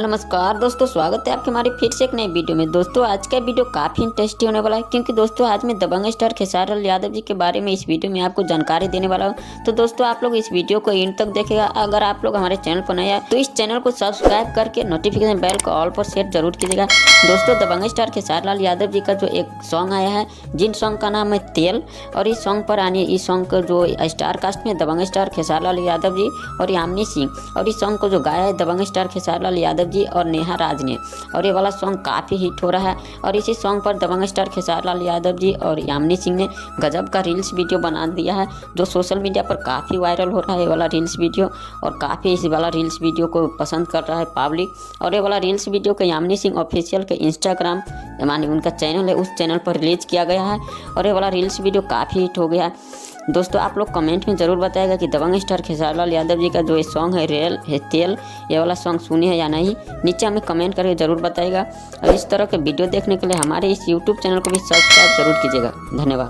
नमस्कार दोस्तों, स्वागत है आपके हमारे फिर से एक नई वीडियो में। दोस्तों आज का वीडियो काफ़ी इंटरेस्टिंग होने वाला है, क्योंकि दोस्तों आज मैं दबंग स्टार खेसारी लाल यादव जी के बारे में इस वीडियो में आपको जानकारी देने वाला हूं। तो दोस्तों आप लोग इस वीडियो को एंड तक देखेगा। अगर आप लोग हमारे चैनल पर नए हैं तो इस चैनल को सब्सक्राइब करके नोटिफिकेशन बेल को ऑल पर सेट जरूर कीजिएगा। दोस्तों दबंग स्टार खेसारी लाल यादव जी का जो एक सॉन्ग आया है, जिन सॉन्ग का नाम है तेल, और इस सॉन्ग पर आने इस सॉन्ग का जो स्टार कास्ट में दबंग स्टार खेसारी लाल यादव जी और यामिनी सिंह, और इस सॉन्ग को जो गाया है दबंग स्टार खेसारी लाल यादव जी और नेहा राज ने। और ये वाला सॉन्ग काफ़ी हिट हो रहा है। और इसी सॉन्ग पर दबंग स्टार खेसारी लाल यादव जी और यामिनी सिंह ने गजब का रील्स वीडियो बना दिया है, जो सोशल मीडिया पर काफ़ी वायरल हो रहा है ये वाला रील्स वीडियो। और काफ़ी इस वाला रील्स वीडियो को पसंद कर रहा है पब्लिक। और ये वाला रील्स वीडियो को यामिनी सिंह ऑफिशियल के इंस्टाग्राम माने उनका चैनल है, उस चैनल पर रिलीज़ किया गया है। और ये वाला रील्स वीडियो काफ़ी हिट हो गया है। दोस्तों आप लोग कमेंट में ज़रूर बताएगा कि दबंग स्टार खेसारी लाल यादव जी का जो ये सॉन्ग है रियल है तेल, ये वाला सॉन्ग सुने है या नहीं, नीचे हमें कमेंट करके ज़रूर बताएगा। और इस तरह के वीडियो देखने के लिए हमारे इस यूट्यूब चैनल को भी सब्सक्राइब जरूर कीजिएगा। धन्यवाद।